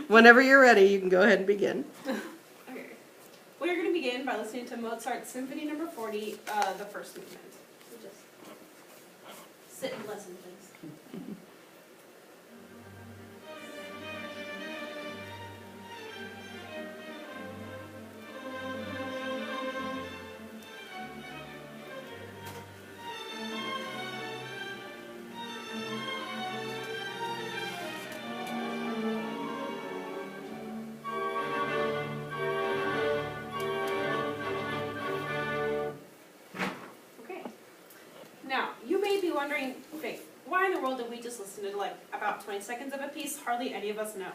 Whenever you're ready, you can go ahead and begin. Okay. Well, you're going to begin by listening to Mozart's Symphony No. 40, the first movement. So just sit and listen, please. Now, you may be wondering, okay, why in the world did we just listen to like about 20 seconds of a piece? Hardly any of us know.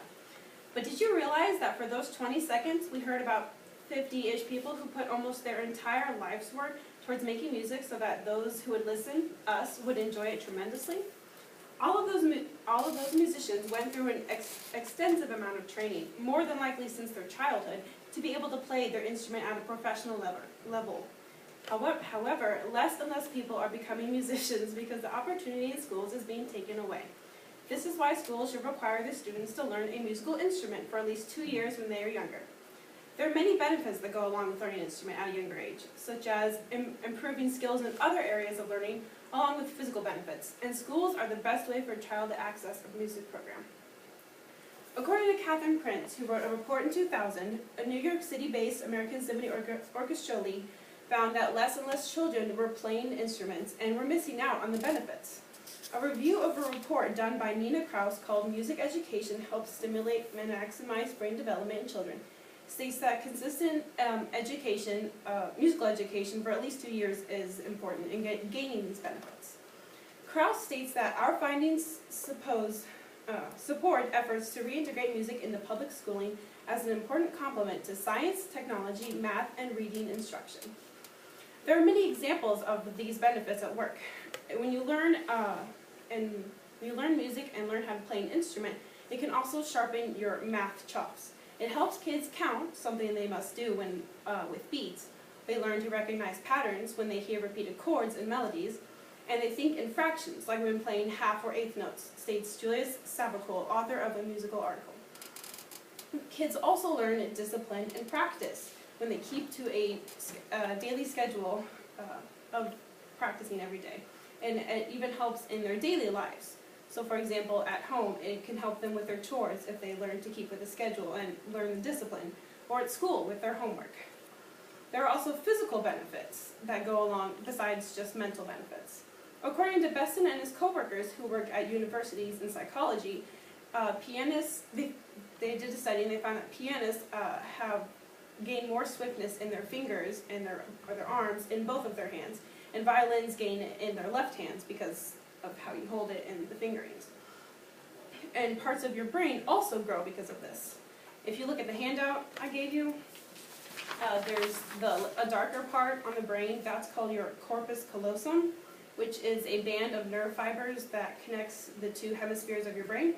But did you realize that for those 20 seconds, we heard about 50-ish people who put almost their entire life's work towards making music so that those who would listen, us, would enjoy it tremendously? All of those musicians went through an extensive amount of training, more than likely since their childhood, to be able to play their instrument at a professional level. However, less and less people are becoming musicians because the opportunity in schools is being taken away. This is why schools should require their students to learn a musical instrument for at least 2 years when they are younger. There are many benefits that go along with learning an instrument at a younger age, such as improving skills in other areas of learning, along with physical benefits, and schools are the best way for a child to access a music program. According to Catherine Prince, who wrote a report in 2000, a New York City-based American Symphony Orchestra League found that less and less children were playing instruments and were missing out on the benefits. A review of a report done by Nina Kraus called Music Education Helps Stimulate and Maximize Brain Development in Children states that consistent musical education for at least 2 years is important in gaining these benefits. Kraus states that our findings support efforts to reintegrate music into public schooling as an important complement to science, technology, math, and reading instruction. There are many examples of these benefits at work. When you learn music and learn how to play an instrument, it can also sharpen your math chops. It helps kids count, something they must do when with beats. They learn to recognize patterns when they hear repeated chords and melodies, and they think in fractions, like when playing half or eighth notes, states Julius Savicol, author of a musical article. Kids also learn discipline and practice when they keep to a daily schedule of practicing every day. And it even helps in their daily lives. So for example, at home, it can help them with their chores if they learn to keep with a schedule and learn the discipline, or at school with their homework. There are also physical benefits that go along besides just mental benefits. According to Besson and his co-workers who work at universities in psychology, pianists, they did a study and they found that pianists have gain more swiftness in their fingers and their arms in both of their hands, and violins gain it in their left hands because of how you hold it and the fingerings. And parts of your brain also grow because of this. If you look at the handout I gave you, there's a darker part on the brain, that's called your corpus callosum, which is a band of nerve fibers that connects the two hemispheres of your brain.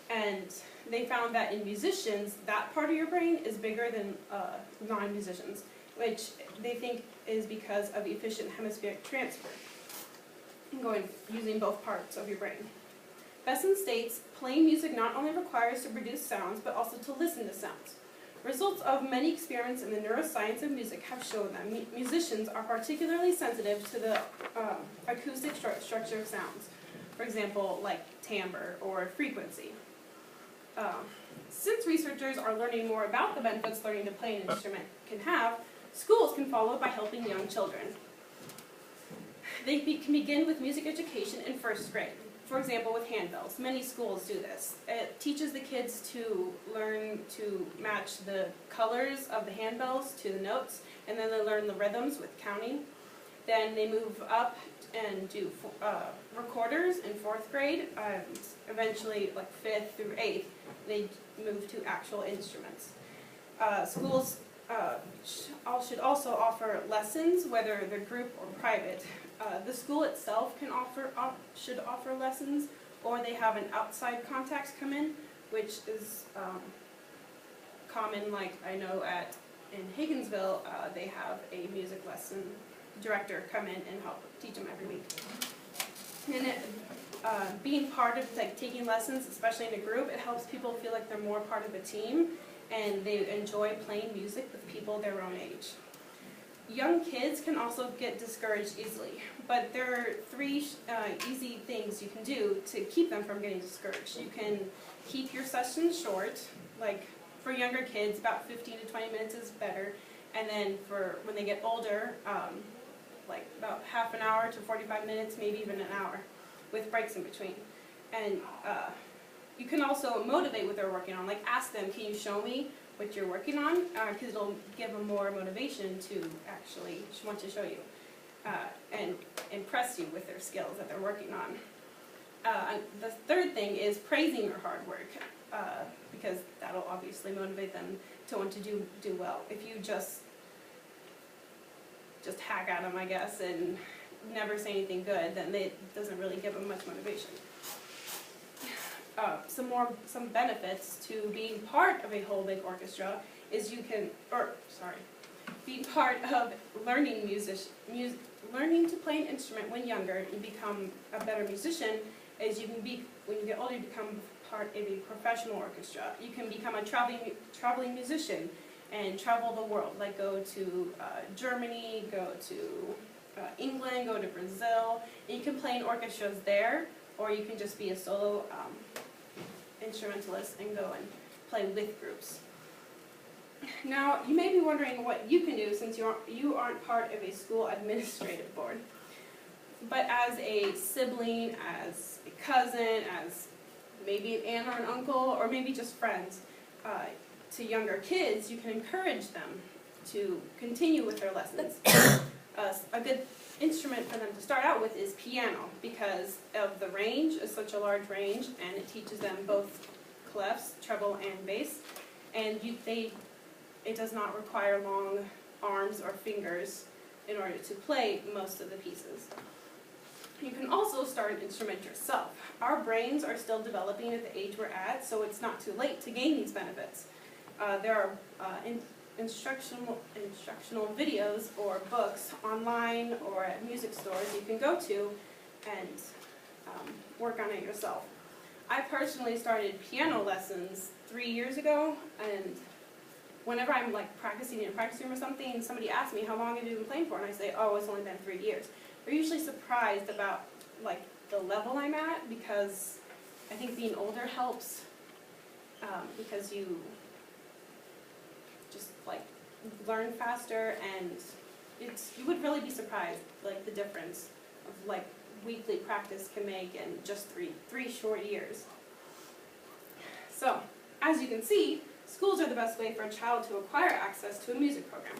And they found that in musicians, that part of your brain is bigger than non-musicians, which they think is because of efficient hemispheric transfer, using both parts of your brain. Besson states, playing music not only requires to produce sounds, but also to listen to sounds. Results of many experiments in the neuroscience of music have shown that musicians are particularly sensitive to the acoustic structure of sounds, for example, like timbre or frequency. Since researchers are learning more about the benefits learning to play an instrument can have, schools can follow by helping young children. They can begin with music education in first grade. For example, with handbells. Many schools do this. It teaches the kids to learn to match the colors of the handbells to the notes, and then they learn the rhythms with counting. Then they move up and do recorders in 4th grade. Eventually, like 5th through 8th, they move to actual instruments. Schools should also offer lessons, whether they're group or private. The school itself should offer lessons, or they have an outside contacts come in, which is common. Like I know in Higginsville, they have a music lesson director come in and help teach them every week. And being part of, like, taking lessons, especially in a group, it helps people feel like they're more part of a team and they enjoy playing music with people their own age. Young kids can also get discouraged easily, but there are three easy things you can do to keep them from getting discouraged. You can keep your sessions short, like for younger kids, about 15 to 20 minutes is better, and then for when they get older, like about half an hour to 45 minutes, maybe even an hour, with breaks in between. And you can also motivate what they're working on, like ask them, can you show me what you're working on, because it'll give them more motivation to actually want to show you and impress you with their skills that they're working on. The third thing is praising your hard work, because that'll obviously motivate them to want to do well. If you just hack at them, I guess, and never say anything good, then it doesn't really give them much motivation. Some benefits to being part of a whole big orchestra is being part of learning to play an instrument when younger and become a better musician is when you get older, you become part of a professional orchestra. You can become a traveling musician and travel the world, like go to Germany, go to England, go to Brazil. And you can play in orchestras there, or you can just be a solo instrumentalist and go and play with groups. Now, you may be wondering what you can do since you aren't part of a school administrative board. But as a sibling, as a cousin, as maybe an aunt or an uncle, or maybe just friends to younger kids, you can encourage them to continue with their lessons. A good instrument for them to start out with is piano, because of the range, is such a large range, and it teaches them both clefs, treble, and bass, and it does not require long arms or fingers in order to play most of the pieces. You can also start an instrument yourself. Our brains are still developing at the age we're at, so it's not too late to gain these benefits. There are instructional videos or books online or at music stores you can go to and work on it yourself. I personally started piano lessons 3 years ago, and whenever I'm like practicing in a practice room or something, and somebody asks me how long have you been playing for, and I say, oh, it's only been 3 years. They're usually surprised about like the level I'm at, because I think being older helps, because you just like learn faster, and you would really be surprised like the difference of like weekly practice can make in just three short years. So, as you can see, schools are the best way for a child to acquire access to a music program.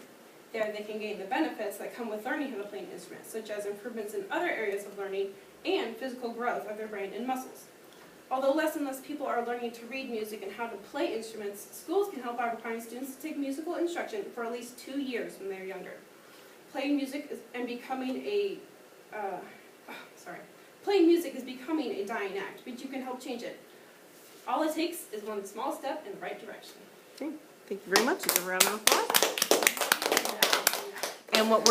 There they can gain the benefits that come with learning how to play an instrument, such as improvements in other areas of learning and physical growth of their brain and muscles. Although less and less people are learning to read music and how to play instruments, schools can help by requiring students to take musical instruction for at least 2 years when they're younger. Playing music is becoming a dying act, but you can help change it. All it takes is one small step in the right direction. Okay. Thank you very much. Give a round of applause. And what we're